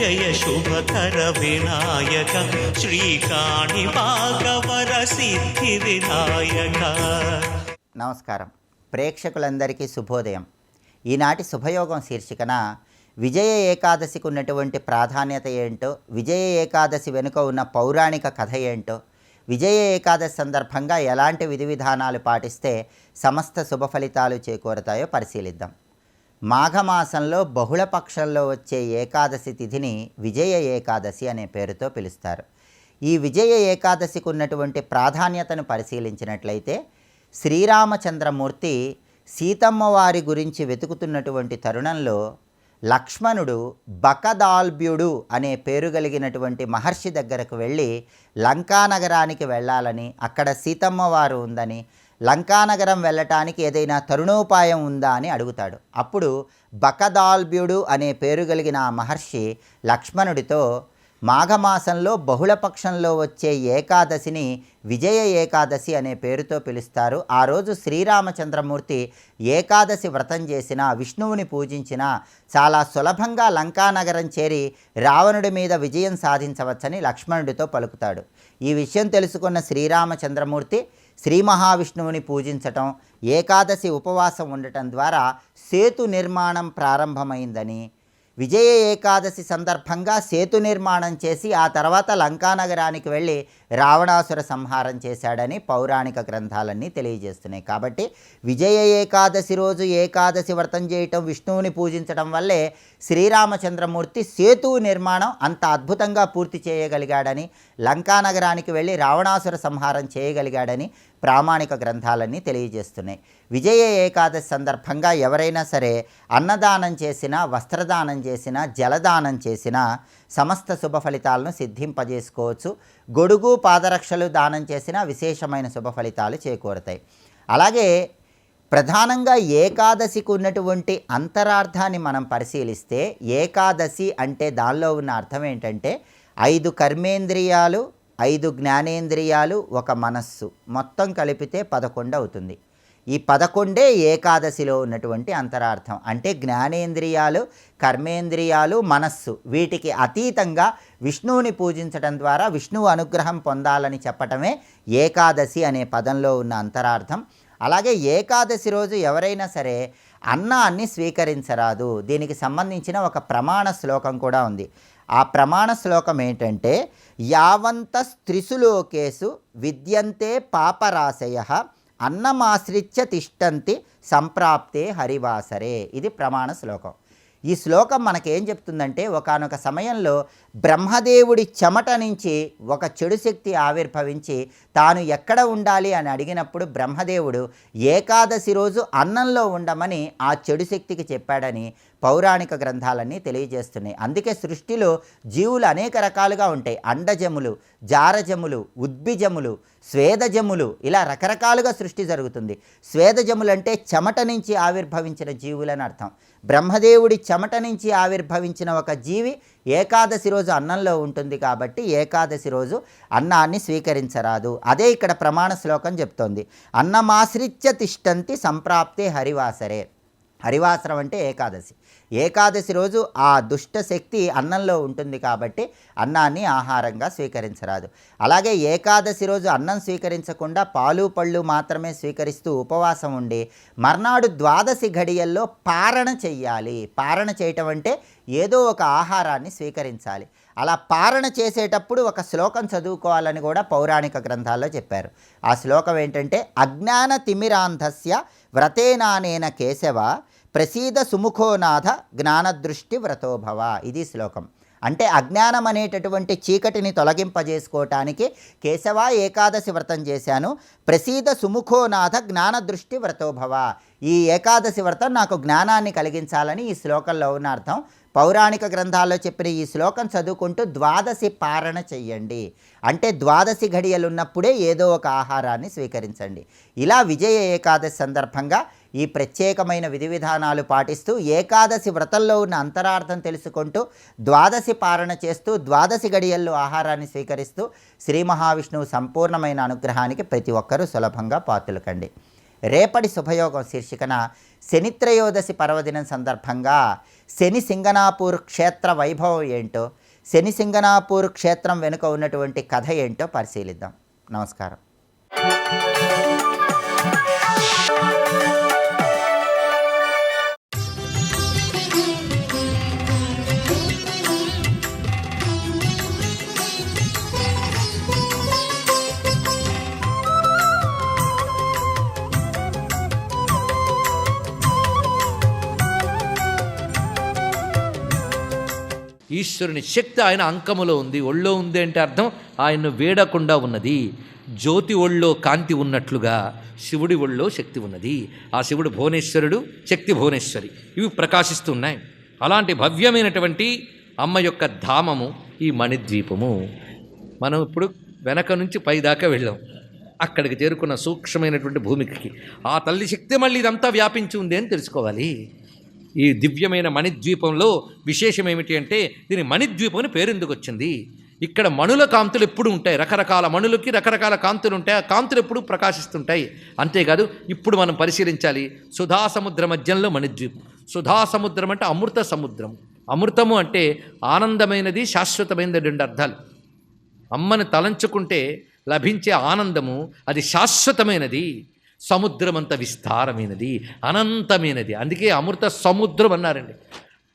జయ శుభకర వినాయక శ్రీకాణి భాగవర సిద్ధి వినాయక. నమస్కారం. ప్రేక్షకులందరికీ శుభోదయం. ఈనాటి శుభయోగం శీర్షికన విజయ ఏకాదశికి ఉన్నటువంటి ప్రాధాన్యత ఏంటో, విజయ ఏకాదశి వెనుక ఉన్న పౌరాణిక కథ ఏంటో, విజయ ఏకాదశి సందర్భంగా ఎలాంటి విధి విధానాలు పాటిస్తే సమస్త శుభ ఫలితాలు చేకూరతాయో పరిశీలిద్దాం. మాఘమాసంలో బహుళపక్షంలో వచ్చే ఏకాదశి తిథిని విజయ ఏకాదశి అనే పేరుతో పిలుస్తారు. ఈ విజయ ఏకాదశికి ఉన్నటువంటి ప్రాధాన్యతను పరిశీలించినట్లయితే, శ్రీరామచంద్రమూర్తి సీతమ్మ వారి గురించి వెతుకుతున్నటువంటి తరుణంలో లక్ష్మణుడు బకదాల్బ్యుడు అనే పేరు కలిగినటువంటి మహర్షి దగ్గరకు వెళ్ళి లంకానగరానికి వెళ్ళాలని, అక్కడ సీతమ్మ వారు ఉందని, లంకానగరం వెళ్ళటానికి ఏదైనా తరుణోపాయం ఉందా అని అడుగుతాడు. అప్పుడు బకదాల్బ్యుడు అనే పేరు కలిగిన ఆ మహర్షి లక్ష్మణుడితో మాఘమాసంలో బహుళపక్షంలో వచ్చే ఏకాదశిని విజయ ఏకాదశి అనే పేరుతో పిలుస్తారు. ఆ రోజు శ్రీరామచంద్రమూర్తి ఏకాదశి వ్రతం చేసినా, విష్ణువుని పూజించినా చాలా సులభంగా లంకానగరం చేరి రావణుడి మీద విజయం సాధించవచ్చని లక్ష్మణుడితో పలుకుతాడు. ఈ విషయం తెలుసుకున్న శ్రీరామచంద్రమూర్తి శ్రీ మహావిష్ణువుని పూజించటం, ఏకాదశి ఉపవాసం ఉండటం ద్వారా సేతు నిర్మాణం ప్రారంభమైందని, విజయ ఏకాదశి సందర్భంగా సేతు నిర్మాణం చేసి ఆ తర్వాత లంకానగరానికి వెళ్ళి రావణాసుర సంహారం చేశాడని పౌరాణిక గ్రంథాలన్నీ తెలియజేస్తున్నాయి. కాబట్టి విజయ ఏకాదశి రోజు ఏకాదశి వ్రతం చేయటం, విష్ణువుని పూజించడం వల్లే శ్రీరామచంద్రమూర్తి సేతు నిర్మాణం అంత అద్భుతంగా పూర్తి చేయగలిగాడని, లంకానగరానికి వెళ్ళి రావణాసుర సంహారం చేయగలిగాడని ప్రామాణిక గ్రంథాలన్నీ తెలియజేస్తున్నాయి. విజయ ఏకాదశి సందర్భంగా ఎవరైనా సరే అన్నదానం చేసినా, వస్త్రదానం చేసినా, జలదానం చేసినా సమస్త శుభ ఫలితాలను సిద్ధింపజేసుకోవచ్చు. గొడుగు, పాదరక్షలు దానం చేసినా విశేషమైన శుభ ఫలితాలు చేకూరతాయి. అలాగే ప్రధానంగా ఏకాదశికి ఉన్నటువంటి అంతరార్థాన్ని మనం పరిశీలిస్తే, ఏకాదశి అంటే దానిలో ఉన్న అర్థం ఏంటంటే 5 కర్మేంద్రియాలు, 5 జ్ఞానేంద్రియాలు, 1 మనస్సు మొత్తం కలిపితే 11 అవుతుంది. ఈ 11 ఏకాదశిలో ఉన్నటువంటి అంతరార్థం. అంటే జ్ఞానేంద్రియాలు, కర్మేంద్రియాలు, మనస్సు వీటికి అతీతంగా విష్ణువుని పూజించడం ద్వారా విష్ణువు అనుగ్రహం పొందాలని చెప్పటమే ఏకాదశి అనే పదంలో ఉన్న అంతరార్థం. అలాగే ఏకాదశి రోజు ఎవరైనా సరే అన్నాన్ని స్వీకరించరాదు. దీనికి సంబంధించిన ఒక ప్రమాణ శ్లోకం కూడా ఉంది. ఆ ప్రమాణ శ్లోకం ఏంటంటే, యావంత స్త్రిసులోకేసు విద్యంతే పాపరాశయ అన్నమాశ్రిత్య తిష్టంతి సంప్రాప్తే హరివాసరే. ఇది ప్రమాణ శ్లోకం. ఈ శ్లోకం మనకేం చెప్తుందంటే, ఒకానొక సమయంలో బ్రహ్మదేవుడి చెమట నుంచి ఒక చెడు శక్తి ఆవిర్భవించి తాను ఎక్కడ ఉండాలి అని అడిగినప్పుడు బ్రహ్మదేవుడు ఏకాదశి రోజు అన్నంలో ఉండమని ఆ చెడు శక్తికి చెప్పాడని పౌరాణిక గ్రంథాలన్నీ తెలియజేస్తున్నాయి. అందుకే సృష్టిలో జీవులు అనేక రకాలుగా ఉంటాయి. అండజములు, జారజములు, ఉద్భిజములు, స్వేదజములు, ఇలా రకరకాలుగా సృష్టి జరుగుతుంది. స్వేదజములు అంటే చెమట నుంచి ఆవిర్భవించిన జీవులని అర్థం. బ్రహ్మదేవుడి చెమట నుంచి ఆవిర్భవించిన ఒక జీవి ఏకాదశి రోజు అన్నంలో ఉంటుంది కాబట్టి ఏకాదశి రోజు అన్నాన్ని స్వీకరించరాదు. అదే ఇక్కడ ప్రమాణ శ్లోకం చెప్తోంది. అన్నమాశ్రిత్య తిష్టంతి సంప్రాప్తే హరివాసరే. హరివాసరం అంటే ఏకాదశి. ఏకాదశి రోజు ఆ దుష్ట శక్తి అన్నంలో ఉంటుంది కాబట్టి అన్నాన్ని ఆహారంగా స్వీకరించరాదు. అలాగే ఏకాదశి రోజు అన్నం స్వీకరించకుండా పాలు పళ్ళు మాత్రమే స్వీకరిస్తూ ఉపవాసం ఉండి మర్నాడు ద్వాదశి ఘడియల్లో పారణ చెయ్యాలి. పారణ చేయటం అంటే ఏదో ఒక ఆహారాన్ని స్వీకరించాలి. అలా పారణ చేసేటప్పుడు ఒక శ్లోకం చదువుకోవాలని కూడా పౌరాణిక గ్రంథాల్లో చెప్పారు. ఆ శ్లోకం ఏంటంటే, అజ్ఞాన తిమిరాంధస్య వ్రతేనానేన కేశవ ప్రసీద సుముఖోనాథ జ్ఞానదృష్టి వ్రతోభవ. ఇది శ్లోకం. అంటే అజ్ఞానం అనేటటువంటి చీకటిని తొలగింపజేసుకోవటానికి కేశవ ఏకాదశి వ్రతం చేశాను, ప్రసీద సుముఖోనాథ జ్ఞానదృష్టి వ్రతోభవ. ఈ ఏకాదశి వ్రతం నాకు జ్ఞానాన్ని కలిగించాలని ఈ శ్లోకంలో ఉన్న అర్థం. పౌరాణిక గ్రంథాల్లో చెప్పిన ఈ శ్లోకం చదువుకుంటూ ద్వాదశి పారణ చెయ్యండి. అంటే ద్వాదశి ఘడియలు ఉన్నప్పుడే ఏదో ఒక ఆహారాన్ని స్వీకరించండి. ఇలా విజయ ఏకాదశి సందర్భంగా ఈ ప్రత్యేకమైన విధి విధానాలు పాటిస్తూ ఏకాదశి వ్రతంలో ఉన్న అంతరార్థం తెలుసుకుంటూ ద్వాదశి పారణ చేస్తూ ద్వాదశి గడియల్లో ఆహారాన్ని స్వీకరిస్తూ శ్రీ మహావిష్ణువు సంపూర్ణమైన అనుగ్రహానికి ప్రతి ఒక్కరూ సులభంగా పాత్రులు కండి. రేపటి శుభయోగం శీర్షికన శనిత్రయోదశి పర్వదినం సందర్భంగా శని సింగనాపూర్ క్షేత్ర వైభవం ఏంటో, శని సింగనాపూర్ క్షేత్రం వెనుక ఉన్నటువంటి కథ ఏంటో పరిశీలిద్దాం. నమస్కారం. ఈశ్వరుని శక్తి ఆయన అంకములో ఉంది. ఒళ్ళో ఉంది అంటే అర్థం ఆయన్ను వేడకుండా ఉన్నది. జ్యోతి ఒళ్ళో కాంతి ఉన్నట్లుగా శివుడి ఒళ్ళో శక్తి ఉన్నది. ఆ శివుడు భువనేశ్వరుడు, శక్తి భువనేశ్వరి, ఇవి ప్రకాశిస్తున్నాయి. అలాంటి భవ్యమైనటువంటి అమ్మ యొక్క ధామము ఈ మణిద్వీపము. మనం ఇప్పుడు వెనక నుంచి పైదాకా వెళ్ళాం. అక్కడికి చేరుకున్న సూక్ష్మమైనటువంటి భూమికి ఆ తల్లి శక్తి మళ్ళీ ఇదంతా వ్యాపించి ఉంది అని తెలుసుకోవాలి. ఈ దివ్యమైన మణిద్వీపంలో విశేషం ఏమిటి అంటే, దీని మణిద్వీపం అని పేరు ఎందుకు వచ్చింది? ఇక్కడ మణుల కాంతులు ఎప్పుడు ఉంటాయి, రకరకాల మణులకి రకరకాల కాంతులు ఉంటాయి. ఆ కాంతులు ఎప్పుడు ప్రకాశిస్తుంటాయి. అంతేకాదు ఇప్పుడు మనం పరిశీలించాలి, సుధాసముద్ర మధ్యంలో మణిద్వీపం. సుధాసముద్రం అంటే అమృత సముద్రం. అమృతము అంటే ఆనందమైనది, శాశ్వతమైనది, రెండు అర్థాలు. అమ్మని తలంచుకుంటే లభించే ఆనందము అది శాశ్వతమైనది, సముద్రమంత విస్తారమైనది, అనంతమైనది. అందుకే అమృత సముద్రం అన్నారండి.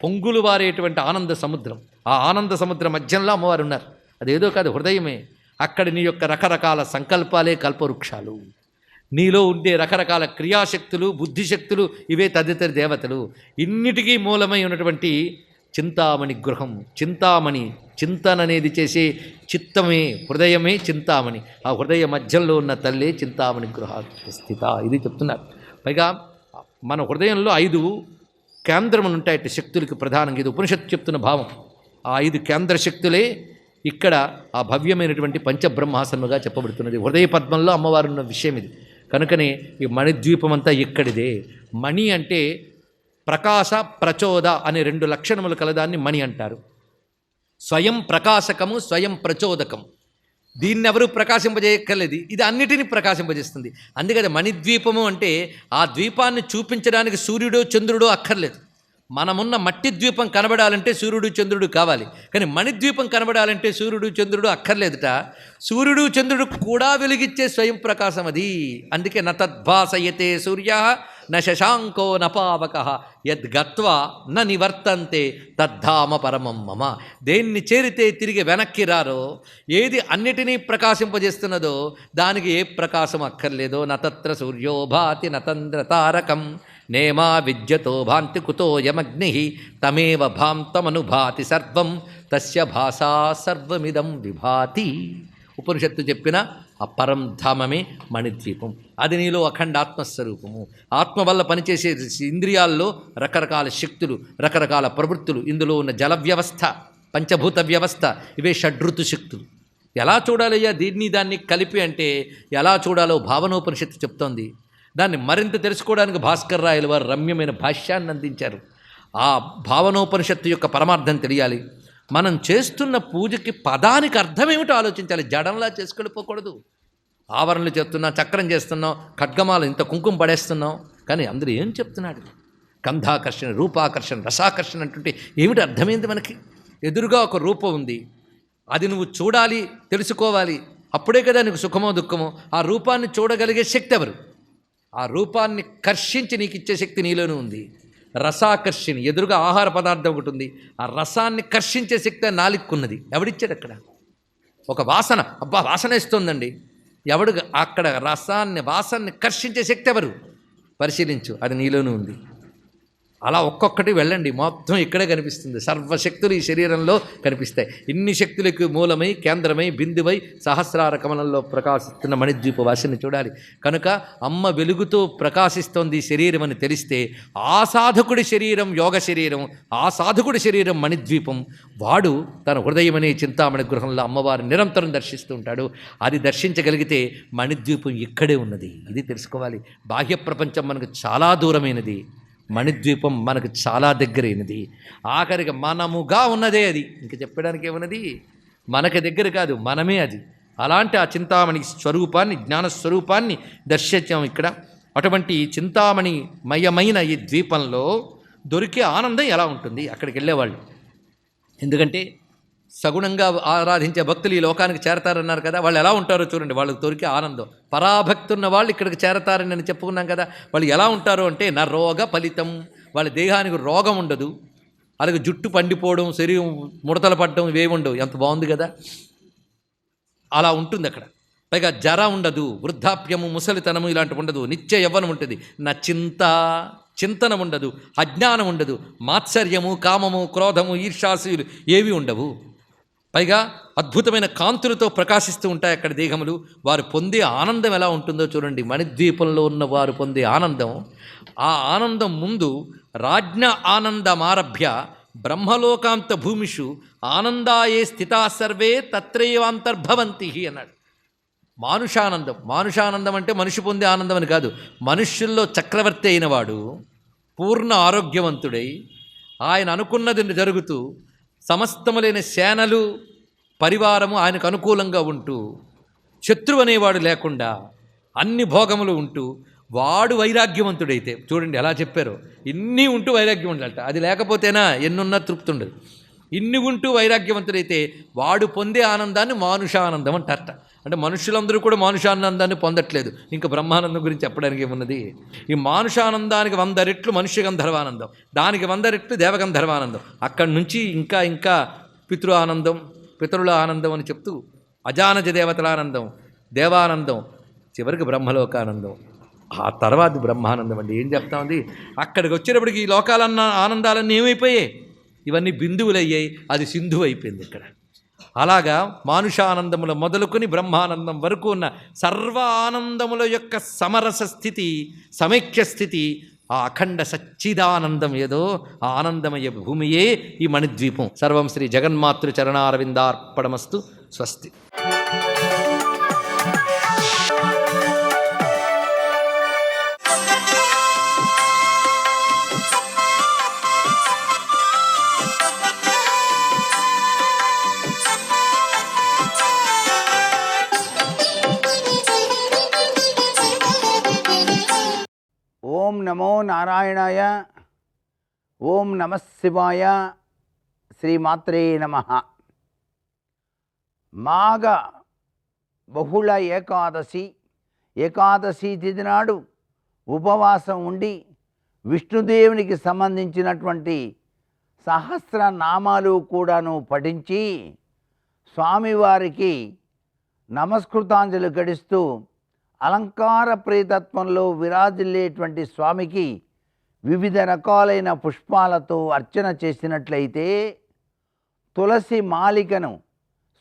పొంగులు వారేటువంటి ఆనంద సముద్రం. ఆ ఆనంద సముద్రం మధ్యంలో అమ్మవారు ఉన్నారు. అదేదో కాదు, హృదయమే. అక్కడ నీ యొక్క రకరకాల సంకల్పాలే కల్పవృక్షాలు. నీలో ఉండే రకరకాల క్రియాశక్తులు, బుద్ధిశక్తులు, ఇవే తదితర దేవతలు. ఇన్నిటికీ మూలమై ఉన్నటువంటి చింతామణి గృహం. చింతామణి, చింతన అనేది చేసే చిత్తమే, హృదయమే చింతామణి. ఆ హృదయ మధ్యంలో ఉన్న తల్లే చింతామణి గృహ స్థిత. ఇది చెప్తున్నారు. పైగా మన హృదయంలో 5 కేంద్రములు ఉంటాయట శక్తులకి ప్రధానంగా. ఇది ఉపనిషత్తు చెప్తున్న భావం. ఆ 5 కేంద్ర శక్తులే ఇక్కడ ఆ భవ్యమైనటువంటి పంచబ్రహ్మాసనముగా చెప్పబడుతున్నది. హృదయ పద్మంలో అమ్మవారు ఉన్న విషయం ఇది. కనుకనే ఈ మణిద్వీపం అంతా ఇక్కడిదే. మణి అంటే ప్రకాశ, ప్రచోద అనే 2 లక్షణములు కలదాన్ని మణి అంటారు. స్వయం ప్రకాశకము, స్వయం ప్రచోదకం. దీన్ని ఎవరు ప్రకాశింపజేయక్కర్లేదు, ఇది అన్నిటినీ ప్రకాశింపజేస్తుంది. అందుకని మణిద్వీపము అంటే ఆ ద్వీపాన్ని చూపించడానికి సూర్యుడో చంద్రుడో అక్కర్లేదు. మనమున్న మట్టి ద్వీపం కనబడాలంటే సూర్యుడు చంద్రుడు కావాలి, కానీ మణిద్వీపం కనబడాలంటే సూర్యుడు చంద్రుడు అక్కర్లేదుట. సూర్యుడు చంద్రుడు కూడా వెలిగిచ్చే స్వయం ప్రకాశం అది. అందుకే న తద్భాసయతే సూర్య న శశాంకో న పావకః యద్గత్వా న నివర్తంతే తద్ధామ పరమం మమ. దేన్ని చేరితే తిరిగి వెనక్కి రారో, ఏది అన్నిటినీ ప్రకాశింపజేస్తున్నదో దానికి ఏ ప్రకాశం అక్కర్లేదో. నతత్ర సూర్యో భాతి నతంద్ర తారకం నేమా విద్యతో భాంతి కుతో యమగ్ని తమేవ భాంతమనుభాతి సర్వం తస్య భాషా సర్వమిదం విభాతి. ఉపనిషత్తు చెప్పిన ఆ పరంధామమే మణిద్వీపం. అది నీలో అఖండ ఆత్మస్వరూపము. ఆత్మ వల్ల పనిచేసే ఇంద్రియాల్లో రకరకాల శక్తులు, రకరకాల ప్రవృత్తులు, ఇందులో ఉన్న జల వ్యవస్థ, పంచభూత వ్యవస్థ, ఇవే షడ్రుతు శక్తులు. ఎలా చూడాలయ్యా దీన్ని దాన్ని కలిపి అంటే ఎలా చూడాలో భావనోపనిషత్తు చెప్తోంది. దాన్ని మరింత తెలుసుకోవడానికి భాస్కర్ రాయల వారు రమ్యమైన భాష్యాన్ని అందించారు. ఆ భావనోపనిషత్తు యొక్క పరమార్థం తెలియాలి. మనం చేస్తున్న పూజకి పదానికి అర్థం ఏమిటో ఆలోచించాలి. జడంలా చేసుకెళ్ళిపోకూడదు. ఆవరణలు చేస్తున్నాం, చక్రం చేస్తున్నాం, ఖడ్గమాలు ఇంత కుంకుమ పడేస్తున్నాం, కానీ అందరూ ఏం చెప్తున్నాడు? గంధాకర్షణ, రూపాకర్షణ, రసాకర్షణ అంటుంటే ఏమిటి అర్థమైంది మనకి? ఎదురుగా ఒక రూపం ఉంది, అది నువ్వు చూడాలి, తెలుసుకోవాలి. అప్పుడే కదా నీకు సుఖమో దుఃఖమో. ఆ రూపాన్ని చూడగలిగే శక్తి ఎవరు? ఆ రూపాన్ని కర్షించి నీకు ఇచ్చే శక్తి నీలోనే ఉంది. రసాకర్షిణి, ఎదురుగా ఆహార పదార్థం ఒకటి ఉంది, ఆ రసాన్ని కర్షించే శక్తి నాలుగున్నది. ఎవడిచ్చాడు అక్కడ? ఒక వాసన, అబ్బా వాసన ఇస్తుందండి, ఎవడు అక్కడ రసాన్ని, వాసనని కర్షించే శక్తి ఎవరు? పరిశీలించు, అది నీలోనూ ఉంది. అలా ఒక్కొక్కటి వెళ్ళండి, మొత్తం ఇక్కడే కనిపిస్తుంది. సర్వశక్తులు ఈ శరీరంలో కనిపిస్తాయి. ఇన్ని శక్తులకు మూలమై, కేంద్రమై, బిందువై సహస్రార కమలంలో ప్రకాశిస్తున్న మణిద్వీప వాసిని చూడాలి. కనుక అమ్మ వెలుగుతో ప్రకాశిస్తోంది ఈ శరీరం అని తెలిస్తే, ఆ సాధకుడి శరీరం యోగ శరీరం, ఆ సాధకుడి శరీరం మణిద్వీపం. వాడు తన హృదయమనే చింతామణి గృహంలో అమ్మవారిని నిరంతరం దర్శిస్తూ ఉంటాడు. అది దర్శించగలిగితే మణిద్వీపం ఇక్కడే ఉన్నది. ఇది తెలుసుకోవాలి. బాహ్య ప్రపంచం మనకు చాలా దూరమైనది, మణిద్వీపం మనకు చాలా దగ్గరైనది. ఆఖరికి మనముగా ఉన్నదే అది. ఇంక చెప్పడానికి ఏమున్నది? మనకి దగ్గర కాదు, మనమే అది. అలాంటి ఆ చింతామణి స్వరూపాన్ని, జ్ఞానస్వరూపాన్ని దర్శించాం ఇక్కడ. అటువంటి చింతామణి మయమైన ఈ ద్వీపంలో దొరికే ఆనందం ఎలా ఉంటుంది అక్కడికి వెళ్ళేవాళ్ళు. ఎందుకంటే సగుణంగా ఆరాధించే భక్తులు ఈ లోకానికి చేరతారన్నారు కదా, వాళ్ళు ఎలా ఉంటారో చూడండి. వాళ్ళకి దొరికే ఆనందం. పరాభక్తి ఉన్న వాళ్ళు ఇక్కడికి చేరతారని నేను చెప్పుకున్నాం కదా. వాళ్ళు ఎలా ఉంటారు అంటే నా రోగ ఫలితం, వాళ్ళ దేహానికి రోగం ఉండదు, అలాగే జుట్టు పండిపోవడం, శరీరం ముడతలు పడడం ఇవేమి ఉండవు. ఎంత బాగుంది కదా, అలా ఉంటుంది అక్కడ. పైగా జర ఉండదు, వృద్ధాప్యము, ముసలితనము ఇలాంటివి ఉండదు, నిత్య యవ్వనం ఉంటుంది. నా చింతనం ఉండదు, అజ్ఞానం ఉండదు, మాత్సర్యము, కామము, క్రోధము, ఈర్ష్యాసూయులు ఏవి ఉండవు. పైగా అద్భుతమైన కాంతులతో ప్రకాశిస్తూ ఉంటాయి అక్కడ దేహములు. వారు పొందే ఆనందం ఎలా ఉంటుందో చూడండి. మణిద్వీపంలో ఉన్న వారు పొందే ఆనందం, ఆ ఆనందం ముందు రాజ్ఞ ఆనందమారభ్య బ్రహ్మలోకాంత భూమిషు ఆనందాయే స్థితా సర్వే తత్రైవాంతర్భవంతి అన్నాడు. మానుషానందం అంటే మనిషి పొందే ఆనందం అని కాదు. మనుష్యుల్లో చక్రవర్తి అయినవాడు పూర్ణ ఆరోగ్యవంతుడై ఆయన అనుకున్నది జరుగుతూ సమస్తములైన సేనలు పరివారము ఆయనకు అనుకూలంగా ఉంటూ శత్రువు అనేవాడు లేకుండా అన్ని భోగములు ఉంటూ వాడు వైరాగ్యవంతుడైతే చూడండి ఎలా చెప్పారో. ఇన్ని ఉంటూ వైరాగ్యం ఉండాలట. అది లేకపోతేనా ఎన్నున్నా తృప్తి ఉండదు. ఇన్ని ఉంటూ వైరాగ్యవంతుడైతే వాడు పొందే ఆనందాన్ని మానుషానందం అంటారట. అంటే మనుషులందరూ కూడా మానుషానందాన్ని పొందట్లేదు. ఇంకా బ్రహ్మానందం గురించి చెప్పడానికి ఏమున్నది. ఈ మానుషానందానికి 100 రెట్లు మనుష్య గంధర్వానందం, దానికి 100 రెట్లు దేవగంధర్వానందం. అక్కడి నుంచి ఇంకా పితృ ఆనందం, పితరుల ఆనందం అని చెప్తూ అజానజ దేవతల ఆనందం, దేవానందం, చివరికి బ్రహ్మలోకానందం, ఆ తర్వాత బ్రహ్మానందం. అండి ఏం చెప్తామండి. అక్కడికి వచ్చేటప్పటికి ఈ లోకాలన్న ఆనందాలన్నీ ఏమైపోయాయి, ఇవన్నీ బిందువులయ్యాయి, అది సింధువు అయిపోయింది ఇక్కడ. అలాగా మానుషానందముల మొదలుకొని బ్రహ్మానందం వరకు ఉన్న సర్వ ఆనందముల యొక్క సమరస స్థితి, సమైక్య స్థితి, ఆ అఖండ సచ్చిదానందం ఏదో ఆ ఆనందమయ భూమియే ఈ మణిద్వీపం. సర్వం శ్రీ జగన్మాతృ చరణారవిందార్పణమస్తు. స్వస్తి. ఓం నమో నారాయణాయ. ఓం నమః శివాయ. శ్రీమాత్రే నమః. మాఘ బహుళ ఏకాదశి తిథి నాడు ఉపవాసం ఉండి విష్ణుదేవునికి సంబంధించినటువంటి సహస్రనామాలు కూడాను పఠించి స్వామివారికి నమస్కృతాంజలి గడిస్తూ అలంకార ప్రేతత్వంలో విరాజిల్లేటువంటి స్వామికి వివిధ రకాలైన పుష్పాలతో అర్చన చేసినట్లయితే, తులసి మాలికను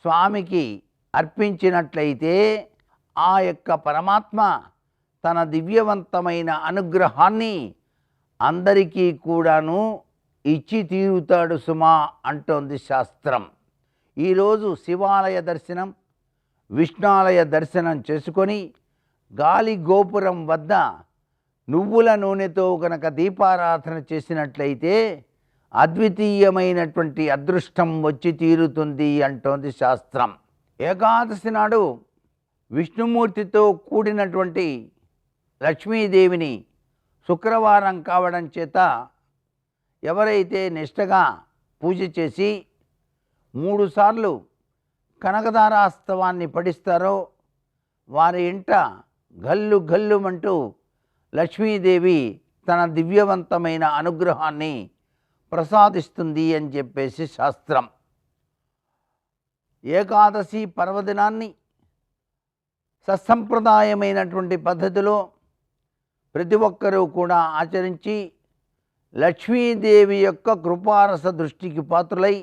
స్వామికి అర్పించినట్లయితే ఆ యొక్క పరమాత్మ తన దివ్యవంతమైన అనుగ్రహాన్ని అందరికీ కూడాను ఇచ్చి తీరుతాడు సుమా అంటోంది శాస్త్రం. ఈరోజు శివాలయ దర్శనం, విష్ణాలయ దర్శనం చేసుకొని గాలి గోపురం వద్ద నువ్వుల నూనెతో కనుక దీపారాధన చేసినట్లయితే అద్వితీయమైనటువంటి అదృష్టం వచ్చి తీరుతుంది అంటోంది శాస్త్రం. ఏకాదశి నాడు విష్ణుమూర్తితో కూడినటువంటి లక్ష్మీదేవిని శుక్రవారం కావడం చేత ఎవరైతే నిష్టగా పూజ చేసి 3 సార్లు కనకదారాస్తవాన్ని పఠిస్తారో వారి ఇంట గల్లు గల్లుమంటూ లక్ష్మీదేవి తన దివ్యవంతమైన అనుగ్రహాన్ని ప్రసాదిస్తుంది అని చెప్పేసి శాస్త్రం. ఏకాదశి పర్వదినాన్ని సత్సంప్రదాయమైనటువంటి పద్ధతిలో ప్రతి ఒక్కరూ కూడా ఆచరించి లక్ష్మీదేవి యొక్క కృపారస దృష్టికి పాత్రులై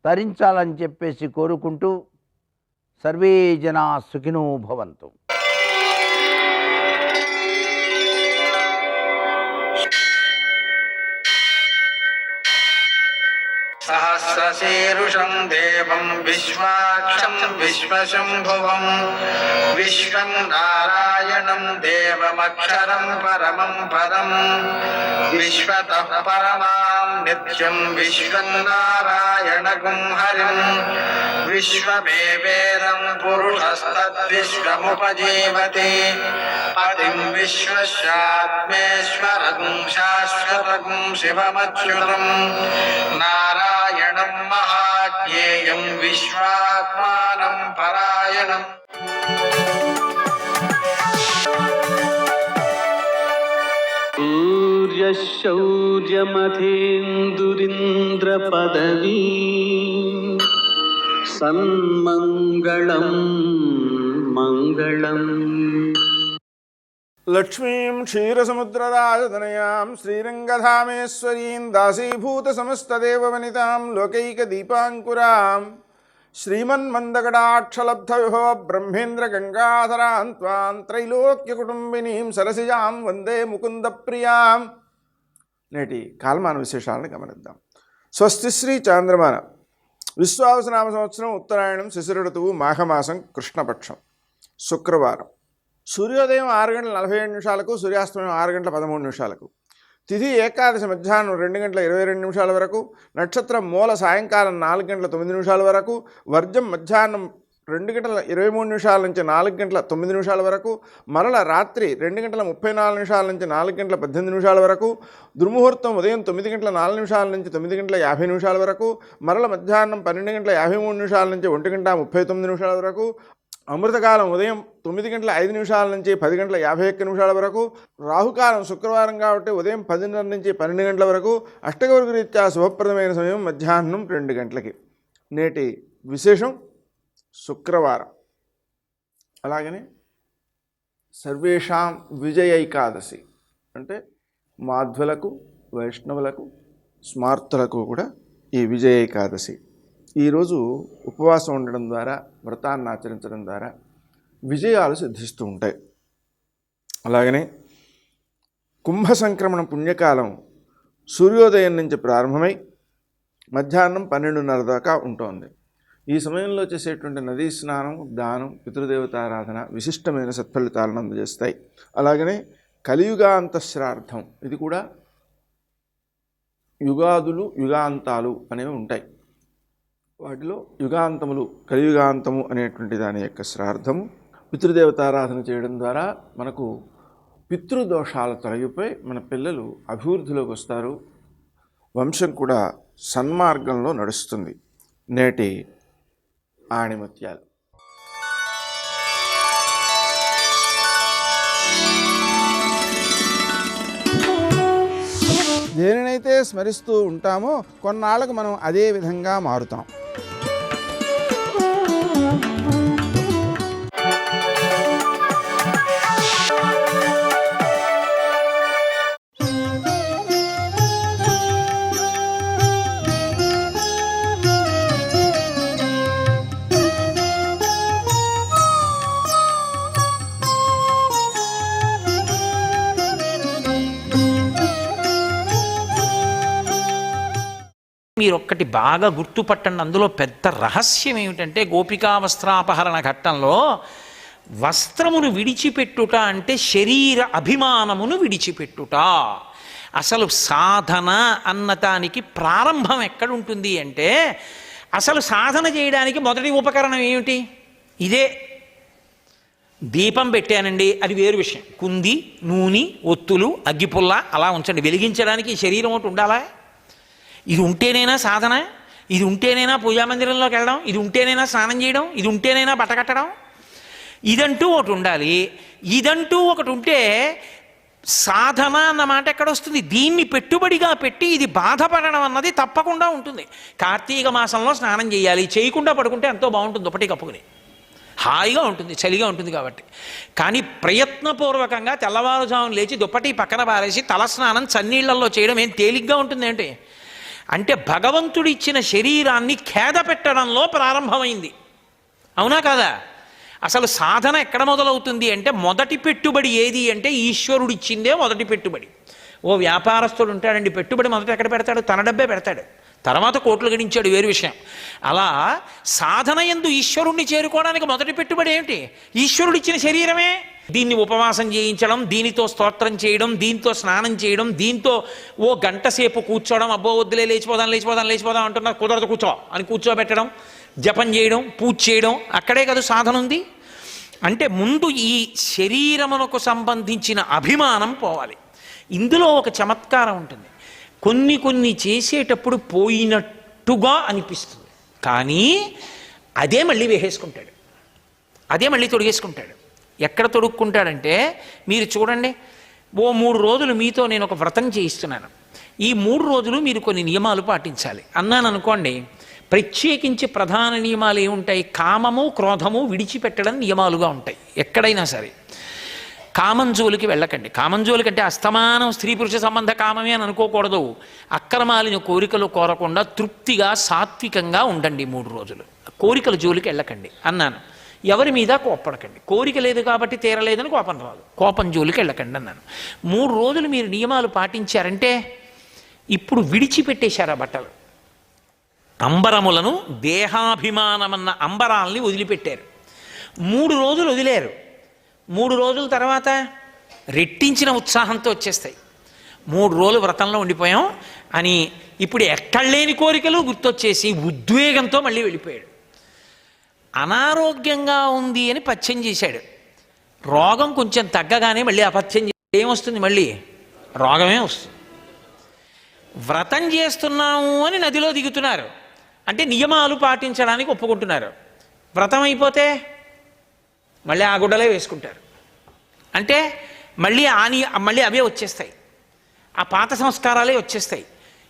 తరించాలని చెప్పేసి కోరుకుంటూ సర్వే జనా సుఖినో భవంతు. సహస్రశీరుషం దేవం విశ్వాక్షం విశ్వశంభువం విశ్వం నారాయణం దేవమక్షరం పరమం పదం విశ్వతః పరమాం నిత్యం విశ్వం నారాయణగుం హరిం విశ్వమేవేదం పురుషస్తద్విశ్వముపజీవతి ఆదిం విశ్వస్యాత్మేశ్వరగుం శాశ్వతగుం శివమచ్యుతం నారాయణం మహాజ్ఞేయం విశ్వాత్మానం పరాయణం. శౌర్యమథేందురింద్రపదవీ సన్మంగళం మంగళం. లక్ష్మీం క్షీరసముద్రరాజతనయాం శ్రీరంగధామేశ్వరీం దాసీభూతసమస్తదేవవనితాం లోకైకదీపాంకురాం శ్రీమన్మందకటాక్షలబ్ధవిభవ బ్రహ్మేంద్రగంగాధరాం త్వాం త్రైలోక్యకుటుంబినీం సరసిజాం వందే ముకుందప్రియాం. నేటి కాలమాన విశేషాలను గమనిద్దాం. స్వస్తి శ్రీ చాంద్రమాన విశ్వావసనామ సంవత్సరం ఉత్తరాయణం శిశిర ఋతువు మాఘమాసం కృష్ణపక్షం శుక్రవారం. సూర్యోదయం 6:47 సూర్యాస్తమయం 6:13. తిథి ఏకాదశి మధ్యాహ్నం 2:22 వరకు. నక్షత్రం మూల సాయంకాలం 4:09 వరకు. వర్జం మధ్యాహ్నం 2:23 నుంచి 4:09 వరకు. మరల రాత్రి 2:34 నుంచి 4:18 వరకు. దుర్ముహూర్తం ఉదయం 9:04 నుంచి 9:50 వరకు. మరల మధ్యాహ్నం 12:53 నుంచి 1:39 వరకు. అమృతకాలం ఉదయం 9:05 నుంచి 10:51 వరకు. రాహుకాలం శుక్రవారం కాబట్టి ఉదయం 10:30 నుంచి 12 గంటల వరకు. అష్టగౌరిక రీత్యా శుభప్రదమైన సమయం మధ్యాహ్నం 2 గంటలకి. నేటి విశేషం శుక్రవారం. అలాగనే సర్వేషాం విజయ ఏకాదశి అంటే మాధ్వులకు వైష్ణవులకు స్మార్తులకు కూడా ఈ విజయ ఏకాదశి. ఈరోజు ఉపవాసం ఉండడం ద్వారా వ్రతాన్ని ఆచరించడం ద్వారా విజయాలు సిద్ధిస్తూ ఉంటాయి. అలాగనే కుంభ సంక్రమణ పుణ్యకాలం సూర్యోదయం నుంచి ప్రారంభమై మధ్యాహ్నం 12:30 దాకా ఉంటుంది. ఈ సమయంలో చేసేటువంటి నదీ స్నానం, దానం, పితృదేవతారాధన విశిష్టమైన సత్ఫలితాలను అందజేస్తాయి. అలాగనే కలియుగాంత శ్రార్థం, ఇది కూడా యుగాదులు యుగాంతాలు అనేవి ఉంటాయి. వాటిలో యుగాంతములు, కలియుగాంతము అనేటువంటి దాని యొక్క శ్రాద్ధము పితృదేవతారాధన చేయడం ద్వారా మనకు పితృదోషాలు తొలగిపోయి మన పిల్లలు అభివృద్ధిలోకి వస్తారు, వంశం కూడా సన్మార్గంలో నడుస్తుంది. నేటి ఆణిముత్యాలు. దేనినైతే స్మరిస్తూ ఉంటామో కొన్నాళ్ళకు మనం అదే విధంగా మారుతాం. మీరు ఒక్కటి బాగా గుర్తుపట్టండి. అందులో పెద్ద రహస్యం ఏమిటంటే గోపికా వస్త్రాపహరణ ఘట్టంలో వస్త్రమును విడిచిపెట్టుట అంటే శరీర అభిమానమును విడిచిపెట్టుట. అసలు సాధన అన్నదానికి ప్రారంభం ఎక్కడుంటుంది అంటే అసలు సాధన చేయడానికి మొదటి ఉపకరణం ఏమిటి? ఇదే. దీపం పెట్టానండి, అది వేరు విషయం. కుంది, నూనె, ఒత్తులు, అగ్గిపుల్ల అలా ఉంచండి. వెలిగించడానికి ఈ శరీరం ఒకటి ఉండాలా? ఇది ఉంటేనైనా సాధన, ఇది ఉంటేనైనా పూజామందిరంలోకి వెళ్ళడం, ఇది ఉంటేనైనా స్నానం చేయడం, ఇది ఉంటేనైనా బట్టకట్టడం. ఇదంటూ ఒకటి ఉండాలి. ఇదంటూ ఒకటి ఉంటే సాధన అన్న మాట ఎక్కడొస్తుంది? దీన్ని పెట్టుబడిగా పెట్టి ఇది బాధపడడం అన్నది తప్పకుండా ఉంటుంది. కార్తీక మాసంలో స్నానం చేయాలి, చేయకుండా పడుకుంటే ఎంతో బాగుంటుంది, దుప్పటి కప్పుకుని హాయిగా ఉంటుంది, చలిగా ఉంటుంది కాబట్టి. కానీ ప్రయత్నపూర్వకంగా తెల్లవారుజామున లేచి దుప్పటి పక్కన పారేసి తలస్నానం చన్నీళ్లలో చేయడం ఏం తేలిగ్గా ఉంటుంది ఏంటి? అంటే భగవంతుడిచ్చిన శరీరాన్ని ఖేద పెట్టడంలో ప్రారంభమైంది. అవునా కాదా? అసలు సాధన ఎక్కడ మొదలవుతుంది అంటే మొదటి పెట్టుబడి ఏది అంటే ఈశ్వరుడిచ్చిందే మొదటి పెట్టుబడి. ఓ వ్యాపారస్తుడు ఉంటాడండి, పెట్టుబడి మొదట ఎక్కడ పెడతాడు? తన డబ్బే పెడతాడు, తర్వాత కోట్లు గడించాడు, వేరు విషయం. అలా సాధన యందు ఈశ్వరుణ్ణి చేరుకోవడానికి మొదటి పెట్టుబడి ఏమిటి? ఈశ్వరుడిచ్చిన శరీరమే. దీన్ని ఉపవాసం చేయించడం, దీనితో స్తోత్రం చేయడం, దీంతో స్నానం చేయడం, దీంతో ఓ గంట సేపు కూర్చోవడం. అబ్బో వద్దులే, లేచిపోదాం అంటున్నారు, కుదరదు కూర్చో అని కూర్చోబెట్టడం, జపం చేయడం, పూజ చేయడం, అక్కడే కదా సాధన ఉంది. అంటే ముందు ఈ శరీరమునకు సంబంధించిన అభిమానం పోవాలి. ఇందులో ఒక చమత్కారం ఉంటుంది. కొన్ని కొన్ని చేసేటప్పుడు పోయినట్టుగా అనిపిస్తుంది, కానీ అదే మళ్ళీ వేసేసుకుంటాడు, అదే మళ్ళీ తొడిగేసుకుంటాడు. ఎక్కడ తొడుక్కుంటాడంటే, మీరు చూడండి, ఓ 3 రోజులు మీతో నేను ఒక వ్రతం చేయిస్తున్నాను, ఈ 3 రోజులు మీరు కొన్ని నియమాలు పాటించాలి అన్నాను అనుకోండి. ప్రత్యేకించి ప్రధాన నియమాలు ఏముంటాయి? కామము క్రోధము విడిచిపెట్టడం నియమాలుగా ఉంటాయి. ఎక్కడైనా సరే కామంజోలికి వెళ్ళకండి. కామంజోలికి అంటే అస్తమానం స్త్రీ పురుష సంబంధ కామమే అని అనుకోకూడదు. అక్రమాలిన కోరికలు కోరకుండా తృప్తిగా సాత్వికంగా ఉండండి 3 రోజులు. కోరికల జోలికి వెళ్ళకండి అన్నాను. ఎవరి మీద కోప్పడకండి. కోరిక లేదు కాబట్టి తీరలేదని కోపం రాదు, కోపం జోలికి వెళ్ళకండి అన్నాను. 3 రోజులు మీరు నియమాలు పాటించారంటే ఇప్పుడు విడిచిపెట్టేశారు ఆ బట్టలు. అంబరములను, దేహాభిమానమన్న అంబరాల్ని వదిలిపెట్టారు. 3 రోజులు వదిలేరు. 3 రోజుల తర్వాత రెట్టించిన ఉత్సాహంతో వచ్చేస్తాయి. 3 రోజులు వ్రతంలో ఉండిపోయాం అని ఇప్పుడు ఎక్కడలేని కోరికలు గుర్తొచ్చేసి ఉద్వేగంతో మళ్ళీ వెళ్ళిపోయాడు. అనారోగ్యంగా ఉంది అని పథ్యం చేశాడు. రోగం కొంచెం తగ్గగానే మళ్ళీ అపథ్యం చేస్తే ఏమొస్తుంది? మళ్ళీ రోగమే వస్తుంది. వ్రతం చేస్తున్నాము అని నదిలో దిగుతున్నారు అంటే నియమాలు పాటించడానికి ఒప్పుకుంటున్నారు. వ్రతం అయిపోతే మళ్ళీ ఆ గుడ్డలే వేసుకుంటారు. అంటే మళ్ళీ అవే వచ్చేస్తాయి, ఆ పాత సంస్కారాలే వచ్చేస్తాయి.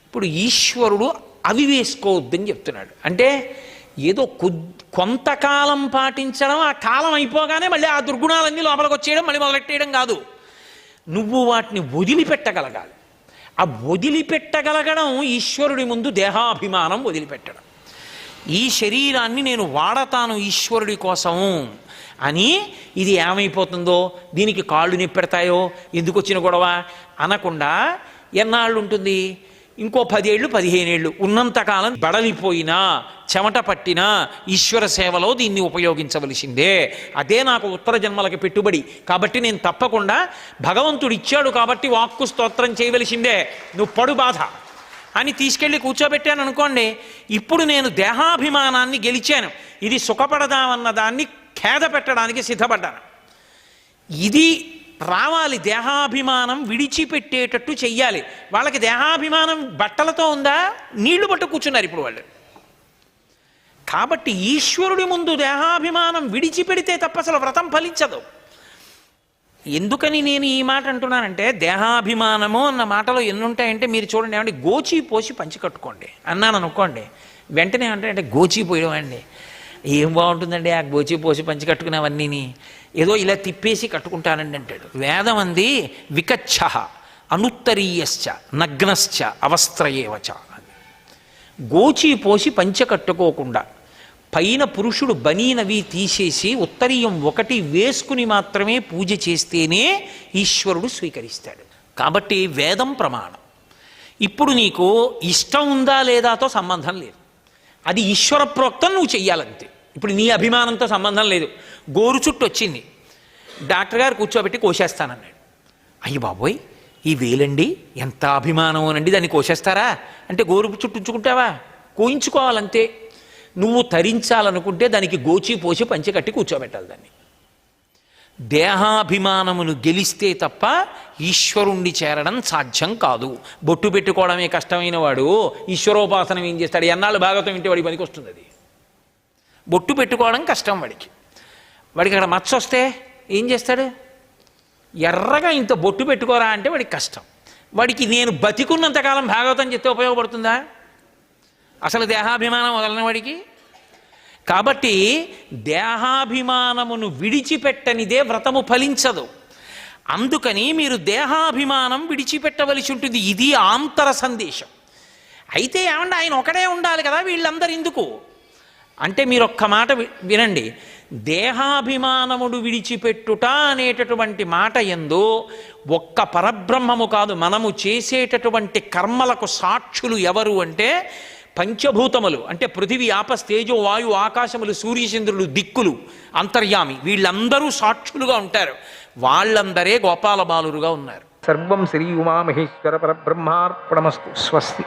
ఇప్పుడు ఈశ్వరుడు అవి వేసుకోవద్దని చెప్తున్నాడు. అంటే ఏదో కొంతకాలం పాటించడం, ఆ కాలం అయిపోగానే మళ్ళీ ఆ దుర్గుణాలన్నీ లోపలికి వచ్చేయడం, మళ్ళీ మొదలెట్టేయడం కాదు. నువ్వు వాటిని వదిలిపెట్టగలగాలి. ఆ వదిలిపెట్టగలగడం ఈశ్వరుడి ముందు దేహాభిమానం వదిలిపెట్టడం. ఈ శరీరాన్ని నేను వాడతాను ఈశ్వరుడి కోసం అని, ఇది ఏమైపోతుందో, దీనికి కాళ్ళు నిప్పెడతాయో, ఎందుకు వచ్చిన గొడవ అనకుండా ఎన్నాళ్ళు ఉంటుంది? ఇంకో 10 ఏళ్ళు 15 ఏళ్ళు ఉన్నంతకాలం బడలిపోయినా చెమట పట్టినా ఈశ్వర సేవలో దీన్ని ఉపయోగించవలసిందే. అదే నాకు ఉత్తర జన్మలకి పెట్టుబడి. కాబట్టి నేను తప్పకుండా భగవంతుడు ఇచ్చాడు కాబట్టి వాక్కు స్తోత్రం చేయవలసిందే, నువ్వు పడు బాధ అని తీసుకెళ్ళి కూర్చోబెట్టాను అనుకోండి. ఇప్పుడు నేను దేహాభిమానాన్ని గెలిచాను, ఇది సుఖపడదామన్న దాన్ని ఖేద పెట్టడానికి సిద్ధపడ్డాను. ఇది రావాలి, దేహాభిమానం విడిచిపెట్టేటట్టు చెయ్యాలి. వాళ్ళకి దేహాభిమానం బట్టలతో ఉందా? నీళ్లు పట్టు కూర్చున్నారు ఇప్పుడు వాళ్ళు. కాబట్టి ఈశ్వరుడి ముందు దేహాభిమానం విడిచిపెడితే తప్ప అసలు వ్రతం ఫలించదు. ఎందుకని నేను ఈ మాట అంటున్నానంటే, దేహాభిమానము అన్న మాటలో ఎన్నుంటాయంటే మీరు చూడండి. ఏమంటే గోచి పోసి పంచి కట్టుకోండి అన్నాను అనుకోండి, వెంటనే అంటే గోచి పోయడం అండి ఏం బాగుంటుందండి ఆ గోచి పోసి పంచి కట్టుకునేవన్నీ, ఏదో ఇలా తిప్పేసి కట్టుకుంటానండి అంటాడు. వేదం అంది వికచ్చ అనుత్తరీయశ్చ నగ్నశ్చ అవస్త్రయేవచ. గోచి పోసి పంచ కట్టుకోకుండా పైన పురుషుడు బనీనవి తీసేసి ఉత్తరీయం ఒకటి వేసుకుని మాత్రమే పూజ చేస్తేనే ఈశ్వరుడు స్వీకరిస్తాడు. కాబట్టి వేదం ప్రమాణం. ఇప్పుడు నీకు ఇష్టం ఉందా లేదాతో సంబంధం లేదు, అది ఈశ్వర ప్రోక్తం, నువ్వు చెయ్యాలంతే. ఇప్పుడు నీ అభిమానంతో సంబంధం లేదు. గోరు చుట్టు వచ్చింది, డాక్టర్ గారు కూర్చోబెట్టి కోసేస్తానన్నాడు. అయ్యి బాబోయ్, ఈ వేలండి ఎంత అభిమానం అనండి, దాన్ని కోసేస్తారా అంటే గోరు చుట్టు ఉంచుకుంటావా? కోయించుకోవాలంతే. నువ్వు తరించాలనుకుంటే దానికి గోచి పోసి పంచి కట్టి కూర్చోబెట్టాలి దాన్ని. దేహాభిమానమును గెలిస్తే తప్ప ఈశ్వరుణ్ణి చేరడం సాధ్యం కాదు. బొట్టు పెట్టుకోవడమే కష్టమైన వాడు ఈశ్వరోపాసనం ఏం చేస్తాడు? ఎన్నాళ్ళు భాగవతం వింటే వాడి పనికి వస్తుంది. అది బొట్టు పెట్టుకోవడం కష్టం వాడికి. అక్కడ మచ్చ వస్తే ఏం చేస్తాడు? ఎర్రగా ఇంత బొట్టు పెట్టుకోరా అంటే వాడికి కష్టం. వాడికి నేను బతికున్నంతకాలం భాగవతం చెప్తే ఉపయోగపడుతుందా? అసలు దేహాభిమానం వదలని వాడికి. కాబట్టి దేహాభిమానమును విడిచిపెట్టనిదే వ్రతము ఫలించదు. అందుకని మీరు దేహాభిమానం విడిచిపెట్టవలసి ఉంటుంది. ఇది ఆంతర సందేశం. అయితే ఏమంటే ఆయన ఒకడే ఉండాలి కదా, వీళ్ళందరూ ఎందుకు అంటే మీరు ఒక్క మాట వినండి. దేహాభిమానముడు విడిచిపెట్టుట అనేటటువంటి మాట యందు ఒక్క పరబ్రహ్మము కాదు, మనము చేసేటటువంటి కర్మలకు సాక్షులు ఎవరు అంటే పంచభూతములు. అంటే పృథివీ ఆపస్ తేజో వాయు ఆకాశములు సూర్యచంద్రులు దిక్కులు అంతర్యామి, వీళ్ళందరూ సాక్షులుగా ఉంటారు. వాళ్ళందరే గోపాల బాలురుగా ఉన్నారు. సర్వం శ్రీ ఉమామహేశ్వర పరబ్రహ్మార్పణమస్తు. స్వస్తి.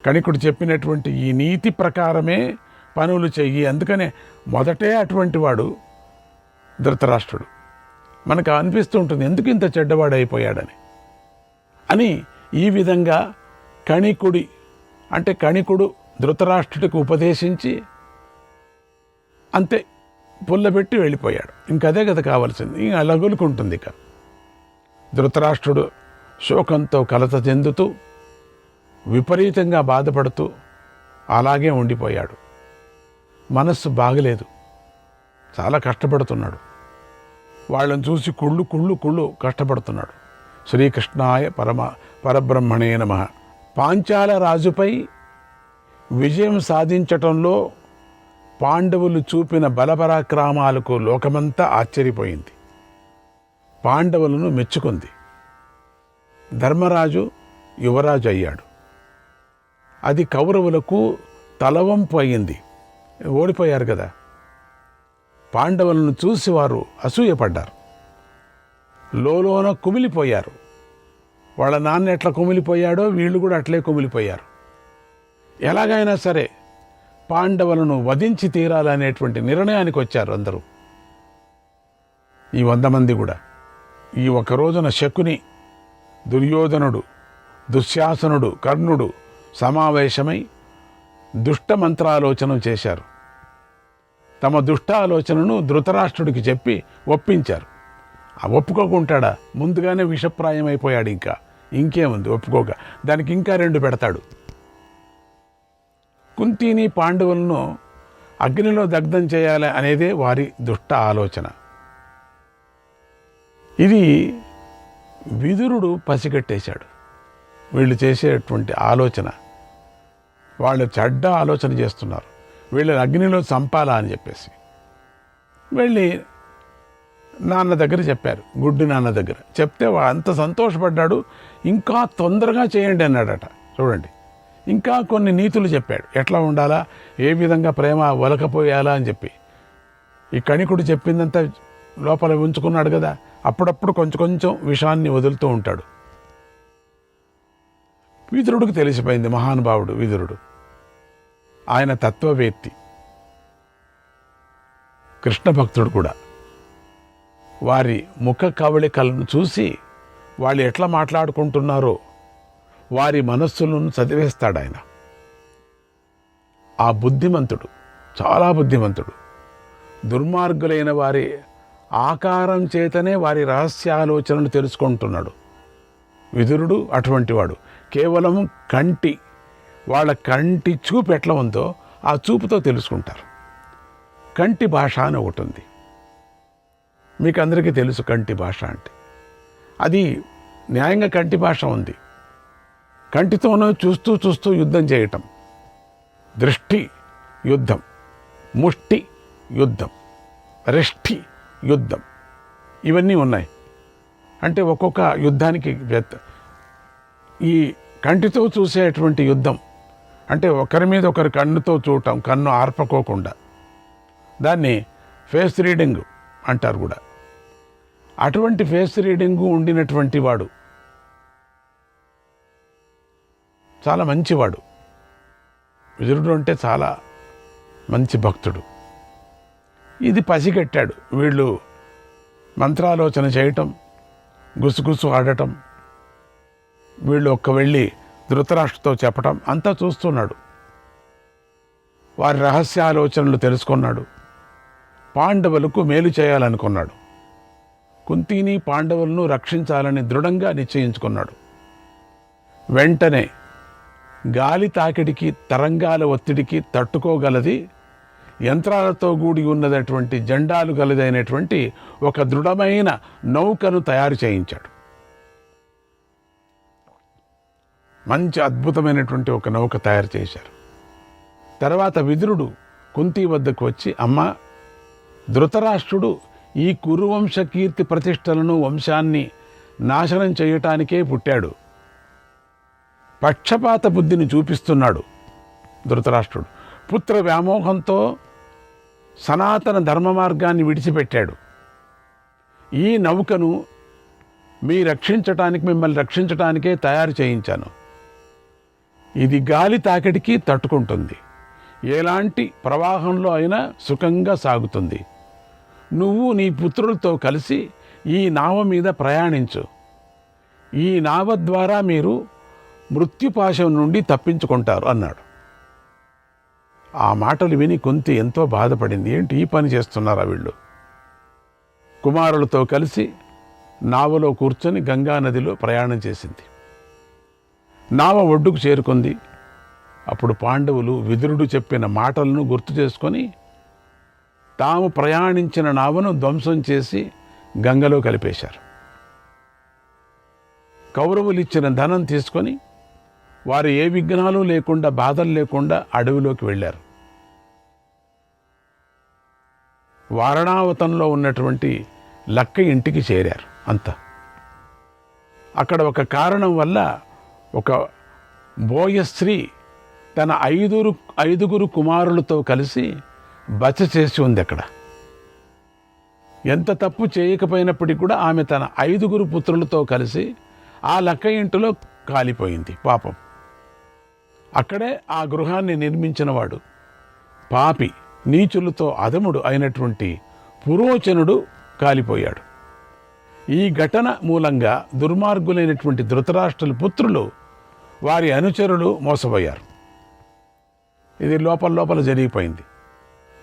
కణికుడు చెప్పినటువంటి ఈ నీతి ప్రకారమే పనులు చెయ్యి. అందుకనే మొదటే అటువంటి వాడు ధృతరాష్ట్రుడు. మనకు అనిపిస్తూ ఉంటుంది ఎందుకు ఇంత చెడ్డవాడైపోయాడని. అని ఈ విధంగా కణికుడి అంటే కణికుడు ధృతరాష్ట్రుడికి ఉపదేశించి అంతే పుల్లబెట్టి వెళ్ళిపోయాడు. ఇంకదే కదా కావాల్సింది. ఇంకా లగులుకుంటుంది. ఇక ధృతరాష్ట్రుడు శోకంతో కలత చెందుతూ విపరీతంగా బాధపడుతూ అలాగే ఉండిపోయాడు. మనస్సు బాగలేదు, చాలా కష్టపడుతున్నాడు. వాళ్ళని చూసి కుళ్ళు కష్టపడుతున్నాడు. శ్రీకృష్ణాయ పరబ్రహ్మణే నమః. పాంచాల రాజుపై విజయం సాధించటంలో పాండవులు చూపిన బలపరాక్రమాలకు లోకమంతా ఆశ్చర్యపోయింది, పాండవులను మెచ్చుకుంది. ధర్మరాజు యువరాజు అయ్యాడు. అది కౌరవులకు తలవంపు అయింది. ఓడిపోయారు కదా. పాండవులను చూసి వారు అసూయపడ్డారు, లోలోన కుమిలిపోయారు. వాళ్ళ నాన్న ఎట్లా కుమిలిపోయాడో వీళ్ళు కూడా అట్లే కుమిలిపోయారు. ఎలాగైనా సరే పాండవులను వధించి తీరాలనేటువంటి నిర్ణయానికి వచ్చారు అందరూ. ఈ 100 మంది కూడా ఈ ఒక రోజున శకుని, దుర్యోధనుడు, దుశ్శాసనుడు, కర్ణుడు సమావేశమై దుష్ట మంత్రాలోచన చేశారు. తమ దుష్ట ఆలోచనను ధృతరాష్ట్రుడికి చెప్పి ఒప్పించారు. ఆ ఒప్పుకోకుంటాడా? ముందుగానే విషప్రాయమైపోయాడు. ఇంకేముంది ఒప్పుకోక. దానికి ఇంకా 2 పెడతాడు. కుంతిని పాండవులను అగ్నిలో దగ్ధం చేయాలి అనేదే వారి దుష్ట ఆలోచన. ఇది విదురుడు పసిగట్టేశాడు. వీళ్ళు చేసేటువంటి ఆలోచన, వాళ్ళు చెడ్డ ఆలోచన చేస్తున్నారు, వీళ్ళని అగ్నిలో చంపాలా అని చెప్పేసి వెళ్ళి నాన్న దగ్గర చెప్పారు. గుడ్డి నాన్న దగ్గర చెప్తే అంత సంతోషపడ్డాడు. ఇంకా తొందరగా చేయండి అన్నాడట. చూడండి, ఇంకా కొన్ని నీతులు చెప్పాడు, ఎట్లా ఉండాలా, ఏ విధంగా ప్రేమ వలకపోయాలా అని చెప్పి. ఈ కణికుడు చెప్పిందంతా లోపల ఉంచుకున్నాడు కదా. అప్పుడప్పుడు కొంచెం విషాన్ని వదులుతూ ఉంటాడు. విదురుడికి తెలిసిపోయింది. మహానుభావుడు విదురుడు, ఆయన తత్వవేత్తి, కృష్ణ భక్తుడు కూడా. వారి ముఖ కవళికలను చూసి వాళ్ళు ఎట్లా మాట్లాడుకుంటున్నారో వారి మనస్సులను చదివేస్తాడు ఆయన. ఆ బుద్ధిమంతుడు, చాలా బుద్ధిమంతుడు. దుర్మార్గులైన వారి ఆకారం చేతనే వారి రహస్యాలోచనలు తెలుసుకుంటున్నాడు విదురుడు. అటువంటి వాడు కేవలం వాళ్ళ కంటి చూపు ఎట్లా ఉందో ఆ చూపుతో తెలుసుకుంటారు. కంటి భాష అని ఒకటి ఉంది, మీకు అందరికీ తెలుసు. కంటి భాష అంటే అది న్యాయంగా కంటి భాష ఉంది. కంటితోనూ చూస్తూ యుద్ధం చేయటం. దృష్టి యుద్ధం, ముష్టి యుద్ధం, రెష్టి యుద్ధం, ఇవన్నీ ఉన్నాయి. అంటే ఒక్కొక్క యుద్ధానికి ఈ కంటితో చూసేటువంటి యుద్ధం అంటే ఒకరి మీద ఒకరి కన్నుతో చూడటం, కన్ను ఆర్పకోకుండా, దాన్ని ఫేస్ రీడింగ్ అంటారు కూడా. అటువంటి ఫేస్ రీడింగు ఉండినటువంటి వాడు, చాలా మంచివాడు. విదురుడు అంటే చాలా మంచి భక్తుడు. ఇది పసిగట్టాడు. వీళ్ళు మంత్రాలోచన చేయటం, గుసగుసు ఆడటం, వీళ్ళు వెళ్ళి ధృతరాష్ట్రుడితో చెప్పటం అంతా చూస్తున్నాడు. వారి రహస్యాలోచనలు తెలుసుకున్నాడు. పాండవులకు మేలు చేయాలనుకున్నాడు. కుంతిని పాండవులను రక్షించాలని దృఢంగా నిశ్చయించుకున్నాడు. వెంటనే గాలి తాకిడికి, తరంగాల ఒత్తిడికి తట్టుకోగలది, యంత్రాలతో కూడి ఉన్నటువంటి జెండాలు గలదైనటువంటి ఒక దృఢమైన నౌకను తయారు చేయించాడు. మంచి అద్భుతమైనటువంటి ఒక నౌక తయారు చేశారు. తర్వాత విదురుడు కుంతి వద్దకు వచ్చి, అమ్మ, ధృతరాష్ట్రుడు ఈ కురువంశ కీర్తి ప్రతిష్టలను, వంశాన్ని నాశనం చేయటానికే పుట్టాడు. పక్షపాత బుద్ధిని చూపిస్తున్నాడు ధృతరాష్ట్రుడు. పుత్ర వ్యామోహంతో సనాతన ధర్మ మార్గాన్ని విడిచిపెట్టాడు. ఈ నౌకను మిమ్మల్ని రక్షించటానికే తయారు చేయించాను. ఇది గాలి తాకిడికి తట్టుకుంటుంది, ఎలాంటి ప్రవాహంలో అయినా సుఖంగా సాగుతుంది. నువ్వు నీ పుత్రులతో కలిసి ఈ నావ మీద ప్రయాణించు. ఈ నావ ద్వారా మీరు మృత్యుపాశం నుండి తప్పించుకుంటారు అన్నాడు. ఆ మాటలు విని కుంతి ఎంతో బాధపడింది. ఏంటి ఈ పని చేస్తున్నారా వీళ్ళు? కుమారులతో కలిసి నావలో కూర్చొని గంగానదిలో ప్రయాణం చేసింది. నావ ఒడ్డుకు చేరుకుంది. అప్పుడు పాండవులు విదురుడు చెప్పిన మాటలను గుర్తు చేసుకొని తాము ప్రయాణించిన నావను ధ్వంసం చేసి గంగలో కలిపేశారు. కౌరవులు ఇచ్చిన ధనం తీసుకొని వారు ఏ విఘ్నాలు లేకుండా, బాధలు లేకుండా అడవిలోకి వెళ్ళారు. వారణావతంలో ఉన్నటువంటి లక్క ఇంటికి చేరారు. అంతా అక్కడ ఒక కారణం వల్ల ఒక బోయ స్త్రీ తన ఐదుగురు కుమారులతో కలిసి బస చేసి ఉంది. అక్కడ ఎంత తప్పు చేయకపోయినప్పటికీ కూడా ఆమె తన 5 పుత్రులతో కలిసి ఆ లక్క ఇంటిలో కాలిపోయింది. పాపం. అక్కడే ఆ గృహాన్ని నిర్మించినవాడు పాపి, నీచులతో అధముడు అయినటువంటి పురోచనుడు కాలిపోయాడు. ఈ ఘటన మూలంగా దుర్మార్గులైనటువంటి ధృతరాష్ట్రుల పుత్రులు, వారి అనుచరులు మోసపోయారు. ఇది లోపల జరిగిపోయింది.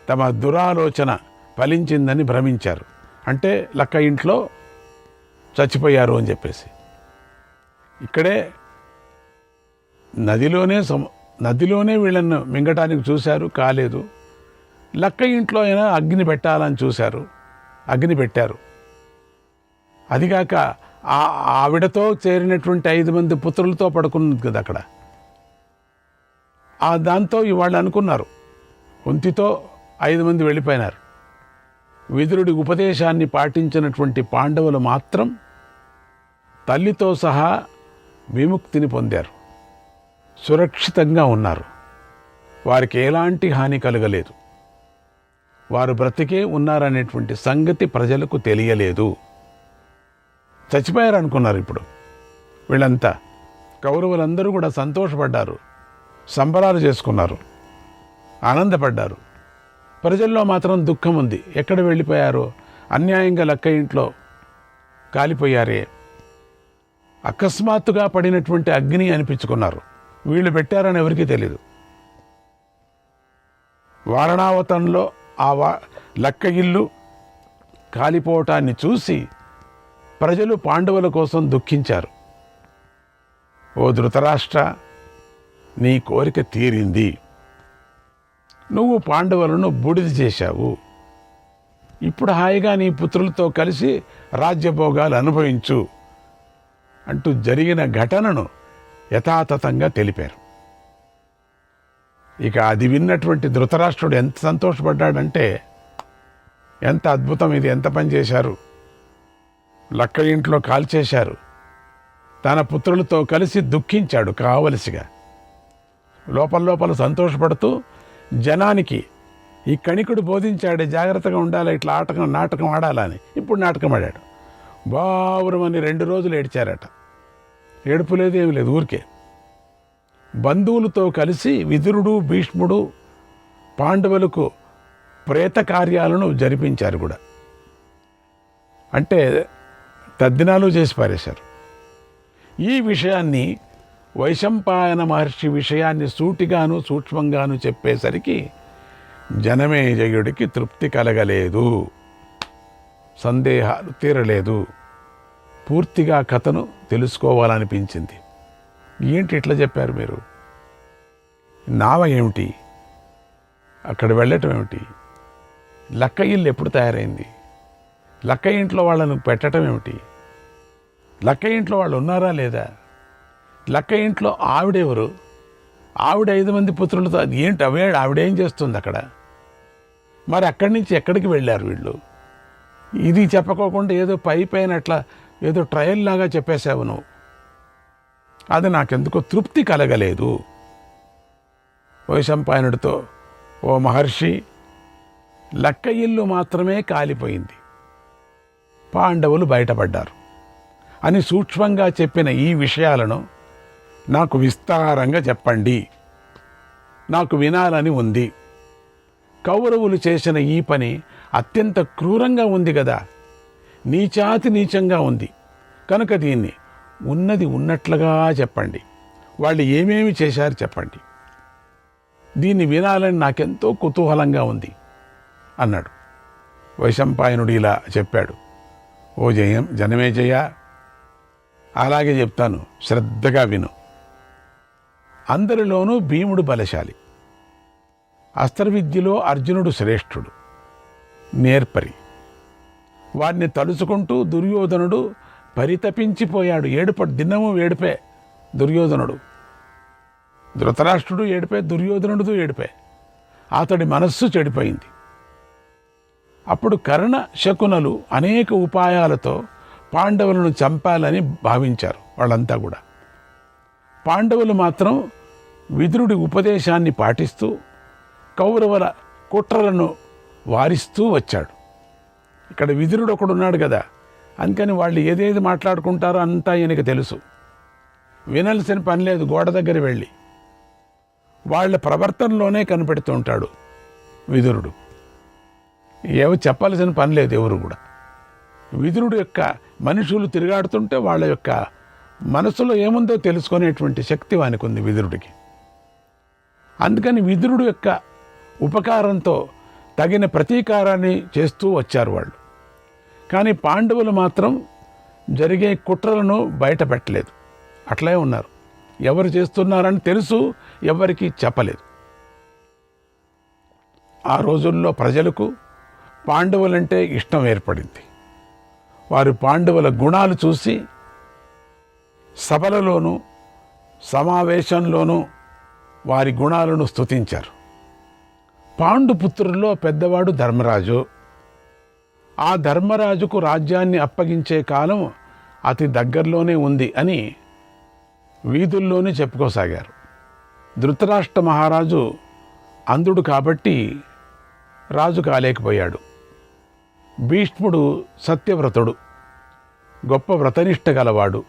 తమ దురాలోచన ఫలించిందని భ్రమించారు. అంటే లక్క ఇంట్లో చచ్చిపోయారు అని చెప్పేసి. ఇక్కడే నదిలోనే వీళ్ళను మింగటానికి చూశారు, కాలేదు. లక్క ఇంట్లో అయినా అగ్ని పెట్టాలని చూశారు, అగ్ని పెట్టారు. అదిగాక ఆవిడతో చేరినటువంటి 5 మంది పుత్రులతో పడుకున్నది కదా అక్కడ. దాంతో వాళ్ళు అనుకున్నారు, కుంతితో 5 మంది వెళ్ళిపోయినారు. విదురుడి ఉపదేశాన్ని పాటించినటువంటి పాండవులు మాత్రం తల్లితో సహా విముక్తిని పొందారు, సురక్షితంగా ఉన్నారు. వారికి ఎలాంటి హాని కలగలేదు. వారు బ్రతికే ఉన్నారనేటువంటి సంగతి ప్రజలకు తెలియలేదు. చచ్చిపోయారు అనుకున్నారు. ఇప్పుడు వీళ్ళంతా కౌరవులందరూ కూడా సంతోషపడ్డారు, సంబరాలు చేసుకున్నారు, ఆనందపడ్డారు. ప్రజల్లో మాత్రం దుఃఖం ఉంది. ఎక్కడ వెళ్ళిపోయారో, అన్యాయంగా లక్క ఇంట్లో కాలిపోయారే, అకస్మాత్తుగా పడినటువంటి అగ్ని అనిపించుకున్నారు. వీళ్ళు పెట్టారని ఎవరికీ తెలియదు. వారణావతంలో ఆ లక్క ఇల్లు కాలిపోవటాన్ని చూసి ప్రజలు పాండవుల కోసం దుఃఖించారు. ఓ ధృతరాష్ట్ర, నీ కోరిక తీరింది. నువ్వు పాండవులను బూడిద చేశావు. ఇప్పుడు హాయిగా నీ పుత్రులతో కలిసి రాజ్యభోగాలు అనుభవించు అంటూ జరిగిన ఘటనను యథాతథంగా తెలిపారు. ఇక అది విన్నటువంటి ధృతరాష్ట్రుడు ఎంత సంతోషపడ్డాడంటే, ఎంత అద్భుతం ఇది, ఎంత పని చేశారు, లక్క ఇంట్లో కాల్చేశారు. తన పుత్రులతో కలిసి దుఃఖించాడు కావలసిగా. లోపల సంతోషపడుతూ జనానికి ఈ కణికుడు బోధించాడే, జాగ్రత్తగా ఉండాలి, ఇట్లా నాటకం ఆడాలని. ఇప్పుడు నాటకం ఆడాడు. బావురమని 2 రోజులు ఏడ్చారట. ఏడుపు లేదు, ఏమి లేదు, ఊరికే. బంధువులతో కలిసి విదురుడు, భీష్ముడు పాండవులకు ప్రేత కార్యాలను జరిపించారు కూడా. అంటే తద్దినాలు చేసి పారేశారు. ఈ విషయాన్ని వైశంపాయన మహర్షి విషయాన్ని సూటిగాను సూక్ష్మంగాను చెప్పేసరికి జనమేజయుడికి తృప్తి కలగలేదు, సందేహాలు తీరలేదు. పూర్తిగా కథను తెలుసుకోవాలనిపించింది. ఏంటి ఇట్లా చెప్పారు మీరు? నావ ఏమిటి, అక్కడ వెళ్ళటం ఏమిటి, లక్క ఇల్లు ఎప్పుడు తయారైంది, లక్క ఇంట్లో వాళ్ళను పెట్టడం ఏమిటి, లక్క ఇంట్లో వాళ్ళు ఉన్నారా లేదా, లక్క ఇంట్లో ఆవిడెవరు, ఆవిడ 5 మంది పుత్రులతో అది ఏంటి, ఆవిడేం చేస్తుంది అక్కడ, మరి అక్కడి నుంచి ఎక్కడికి వెళ్ళారు వీళ్ళు? ఇది చెప్పకోకుండా ఏదో పైన అట్లా ఏదో ట్రయల్ లాగా చెప్పేశావు నువ్వు. అది నాకెందుకో తృప్తి కలగలేదు. వైశంపాయనుడితో, ఓ మహర్షి, లక్క ఇల్లు మాత్రమే కాలిపోయింది, పాండవులు బయటపడ్డారు అని సూక్ష్మంగా చెప్పిన ఈ విషయాలను నాకు విస్తారంగా చెప్పండి, నాకు వినాలని ఉంది. కౌరవులు చేసిన ఈ పని అత్యంత క్రూరంగా ఉంది కదా, నీచాతి నీచంగా ఉంది. కనుక దీన్ని ఉన్నది ఉన్నట్లుగా చెప్పండి. వాళ్ళు ఏమేమి చేశారు చెప్పండి. దీన్ని వినాలని నాకెంతో కుతూహలంగా ఉంది అన్నాడు. వైశంపాయనుడు ఇలా చెప్పాడు. ఓ జనమేజయ, అలాగే చెప్తాను, శ్రద్ధగా విను. అందరిలోనూ భీముడు బలశాలి. అస్త్రవిద్యలో అర్జునుడు శ్రేష్ఠుడు, నేర్పరి. వాడిని తలుచుకుంటూ దుర్యోధనుడు పరితపించిపోయాడు. దినము ఏడుపే దుర్యోధనుడు. ధృతరాష్ట్రుడు ఏడిపే, దుర్యోధనుడు ఏడిపే. అతడి మనస్సు చెడిపోయింది. అప్పుడు కర్ణ శకునులు అనేక ఉపాయాలతో పాండవులను చంపాలని భావించారు వాళ్ళంతా కూడా. పాండవులు మాత్రం విదురుడి ఉపదేశాన్ని పాటిస్తూ కౌరవుల కుట్రలను వారిస్తూ వచ్చాడు. ఇక్కడ విదురుడు ఒకడున్నాడు కదా, అందుకని వాళ్ళు ఏదేది మాట్లాడుకుంటారో అంతా ఈయనకి తెలుసు. వినాల్సిన పని లేదు. గోడ దగ్గర వెళ్ళి వాళ్ళ ప్రవర్తనలోనే కనిపెడుతూ ఉంటాడు విదురుడు. ఏవో చెప్పాల్సిన పని లేదు ఎవరు కూడా. విదురుడు యొక్క మనుషులు తిరుగాడుతుంటే వాళ్ళ యొక్క మనసులో ఏముందో తెలుసుకునేటువంటి శక్తి వానికి ఉంది విదురుడికి. అందుకని విదురుడు యొక్క ఉపకారంతో తగిన ప్రతీకారాన్ని చేస్తూ వచ్చారు వాళ్ళు. కానీ పాండవులు మాత్రం జరిగే కుట్రలను బయట పెట్టలేదు, అట్లే ఉన్నారు. ఎవరు చేస్తున్నారని తెలుసు, ఎవరికి చెప్పలేదు. ఆ రోజుల్లో ప్రజలకు పాండవులంటే ఇష్టం ఏర్పడింది. వారు పాండవుల గుణాలు చూసి సభలలోనూ సమావేశంలోనూ వారి గుణాలను స్తుతించారు. పాండుపుత్రుల్లో పెద్దవాడు ధర్మరాజు. ఆ ధర్మరాజుకు రాజ్యాన్ని అప్పగించే కాలం అతి దగ్గరలోనే ఉంది అని వీధుల్లోనే చెప్పుకోసాగారు. ధృతరాష్ట్ర మహారాజు అంధుడు కాబట్టి రాజు కాలేకపోయాడు. భీష్ముడు సత్యవ్రతుడు, గొప్ప వ్రతనిష్ట గలవాడు.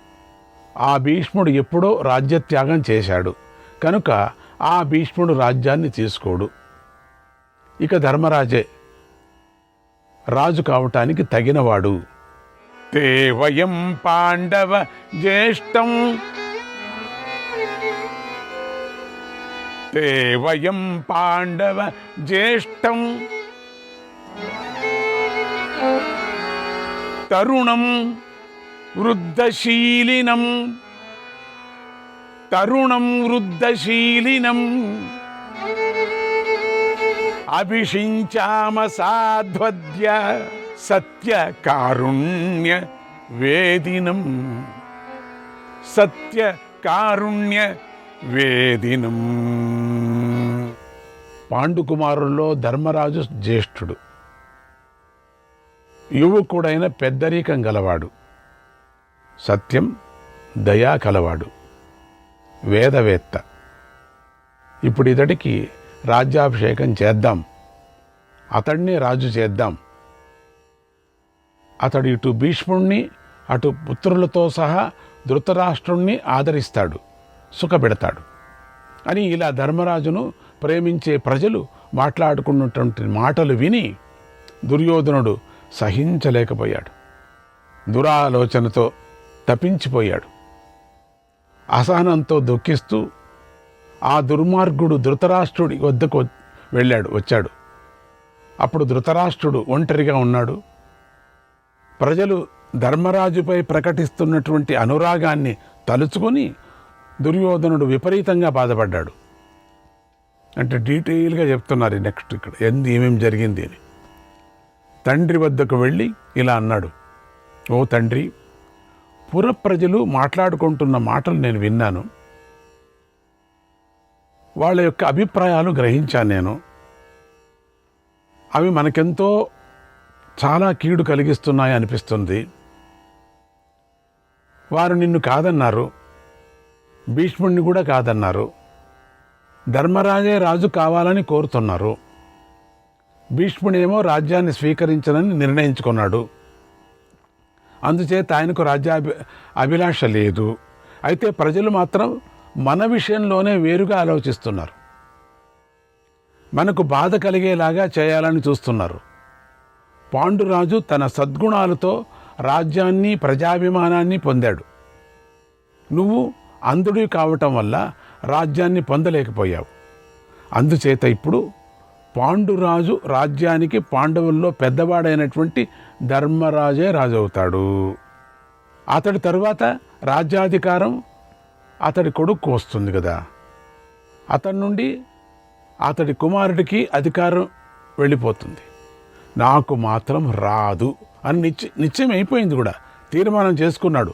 ఆ భీష్ముడు ఎప్పుడో రాజ్యత్యాగం చేశాడు కనుక ఆ భీష్ముడు రాజ్యాన్ని తీసుకోడు. ఇక ధర్మరాజే రాజు కావటానికి తగినవాడు. తే వయం పాండవ జ్యేష్టం, తే వయం పాండవ జ్యేష్టం తరుణం వృద్ధశీలినం, తరుణం వృద్ధశీలినం అభిషించామ సాధ్వద్య సత్య కారుణ్య వేదినం, సత్య కారుణ్య వేదినం. పాండుకుమారుల్లో ధర్మరాజు జ్యేష్ఠుడు, యువకుడైన పెద్దరికం గలవాడు, సత్యం దయా కలవాడు, వేదవేత్త. ఇప్పుడు ఇతడికి రాజ్యాభిషేకం చేద్దాం, అతడిని రాజు చేద్దాం. అతడు ఇటు భీష్ముణ్ణి అటు పుత్రులతో సహా ధృతరాష్ట్రుణ్ణి ఆదరిస్తాడు, సుఖపెడతాడు అని ఇలా ధర్మరాజును ప్రేమించే ప్రజలు మాట్లాడుకున్నటువంటి మాటలు విని దుర్యోధనుడు సహించలేకపోయాడు. దురాలోచనతో తప్పించిపోయాడు. అసహనంతో దుఃఖిస్తూ ఆ దుర్మార్గుడు ధృతరాష్ట్రుడి వద్దకు వచ్చాడు. అప్పుడు ధృతరాష్ట్రుడు ఒంటరిగా ఉన్నాడు. ప్రజలు ధర్మరాజుపై ప్రకటిస్తున్నటువంటి అనురాగాన్ని తలుచుకొని దుర్యోధనుడు విపరీతంగా బాధపడ్డాడు. అంటే డీటెయిల్గా చెప్తున్నారు నెక్స్ట్ ఇక్కడ ఏమేమి జరిగింది అని. తండ్రి వద్దకు వెళ్ళి ఇలా అన్నాడు, ఓ తండ్రి, పుర ప్రజలు మాట్లాడుకుంటున్న మాటలు నేను విన్నాను. వాళ్ళ యొక్క అభిప్రాయాలు గ్రహించాను నేను. అవి మనకెంతో చాలా కీడు కలిగిస్తున్నాయి అనిపిస్తుంది. వారు నిన్ను కాదన్నారు, భీష్ముడిని కూడా కాదన్నారు. ధర్మరాజే రాజు కావాలని కోరుతున్నారు. భీష్ముడేమో రాజ్యాన్ని స్వీకరించనని నిర్ణయించుకున్నాడు. అందుచేత ఆయనకు అభిలాష లేదు. అయితే ప్రజలు మాత్రం మన విషయంలోనే వేరుగా ఆలోచిస్తున్నారు. మనకు బాధ కలిగేలాగా చేయాలని చూస్తున్నారు. పాండురాజు తన సద్గుణాలతో రాజ్యాన్ని, ప్రజాభిమానాన్ని పొందాడు. నువ్వు అంధుడివి కావటం వల్ల రాజ్యాన్ని పొందలేకపోయావు. అందుచేత ఇప్పుడు పాండురాజు రాజ్యానికి పాండవుల్లో పెద్దవాడైనటువంటి ధర్మరాజే రాజు అవుతాడు. అతడి తరువాత రాజ్యాధికారం అతడి కొడుకు వస్తుంది కదా. అతడి నుండి అతడి కుమారుడికి అధికారం వెళ్ళిపోతుంది. నాకు మాత్రం రాదు అని నిశ్చయం అయిపోయింది కూడా, తీర్మానం చేసుకున్నాడు.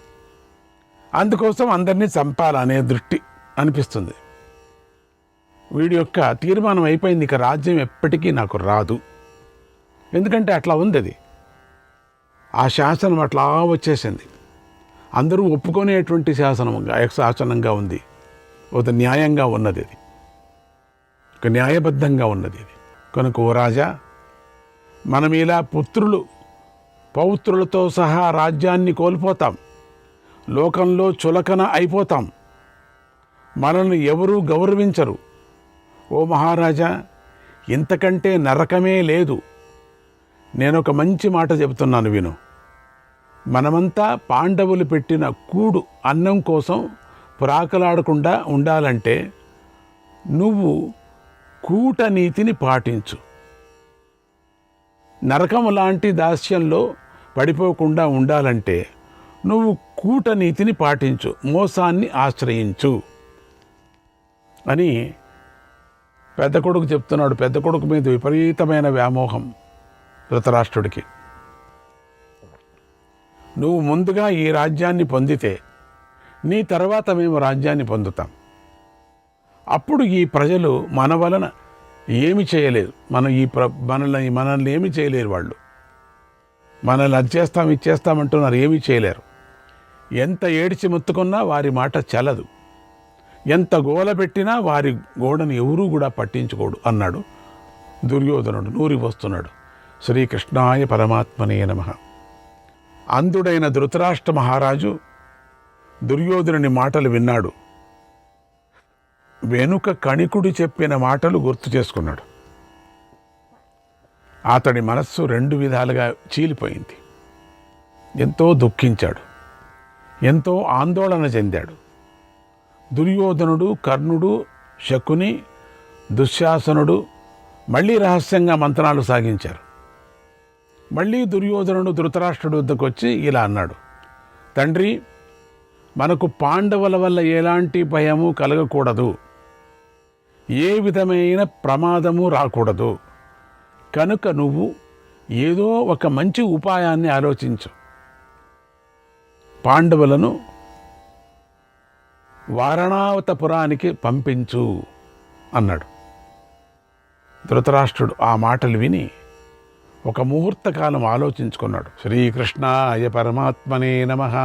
అందుకోసం అందరినీ చంపాలనే దృష్టి అనిపిస్తుంది. వీడి యొక్క తీర్మానం అయిపోయింది, ఇక రాజ్యం ఎప్పటికీ నాకు రాదు. ఎందుకంటే అట్లా ఉంది అది, ఆ శాసనం అట్లా వచ్చేసింది. అందరూ ఒప్పుకునేటువంటి శాసనంగా ఉంది. ఒక న్యాయంగా ఉన్నది అది, ఒక న్యాయబద్ధంగా ఉన్నది ఇది. కనుక ఓ రాజా, మనం ఇలా పుత్రులు పౌత్రులతో సహా రాజ్యాన్ని కోల్పోతాం, లోకంలో చులకన అయిపోతాం, మనల్ని ఎవరూ గౌరవించరు. ఓ మహారాజా, ఇంతకంటే నరకమే లేదు. నేనొక మంచి మాట చెబుతున్నాను విను. మనమంతా పాండవులు పెట్టిన కూడు అన్నం కోసం ప్రాకలాడకుండా ఉండాలంటే నువ్వు కూటనీతిని పాటించు. నరకం లాంటి దాస్యంలో పడిపోకుండా ఉండాలంటే నువ్వు కూటనీతిని పాటించు, మోసాన్ని ఆశ్రయించు అని పెద్ద కొడుకు చెప్తున్నాడు. పెద్ద కొడుకు మీద విపరీతమైన వ్యామోహం ధృతరాష్ట్రుడికి. నువ్వు ముందుగా ఈ రాజ్యాన్ని పొందితే నీ తర్వాత మేము రాజ్యాన్ని పొందుతాం. అప్పుడు ఈ ప్రజలు మన వలన ఏమి చేయలేరు. మనల్ని ఏమి చేయలేరు. వాళ్ళు మనల్ని అది చేస్తాం ఇది చేస్తామంటున్నారు, ఏమీ చేయలేరు. ఎంత ఏడిచి మొత్తుకున్నా వారి మాట చెల్లదు. ఎంత గోల పెట్టినా వారి గోడను ఎవరూ కూడా పట్టించుకోడు అన్నాడు దుర్యోధనుడు. నూరి వస్తున్నాడు. శ్రీకృష్ణాయ పరమాత్మనే నమః. అంధుడైన ధృతరాష్ట్ర మహారాజు దుర్యోధనుని మాటలు విన్నాడు. వెనుక కణికుడు చెప్పిన మాటలు గుర్తు చేసుకున్నాడు. అతడి మనస్సు రెండు విధాలుగా చీలిపోయింది. ఎంతో దుఃఖించాడు, ఎంతో ఆందోళన చెందాడు. దుర్యోధనుడు, కర్ణుడు, శకుని, దుశ్శాసనుడు మళ్ళీ రహస్యంగా మంత్రాలు సాగించారు. మళ్ళీ దుర్యోధనుడు ధృతరాష్ట్రుడి వద్దకు వచ్చి ఇలా అన్నాడు, తండ్రి, మనకు పాండవుల వల్ల ఎలాంటి భయము కలగకూడదు, ఏ విధమైన ప్రమాదము రాకూడదు. కనుక నువ్వు ఏదో ఒక మంచి ఉపాయాన్ని ఆలోచించు. పాండవులను వారణావతపురానికి పంపించు అన్నాడు. ధృతరాష్ట్రుడు ఆ మాటలు విని ఒక ముహూర్తకాలం ఆలోచించుకున్నాడు. శ్రీకృష్ణాయ పరమాత్మనే నమః.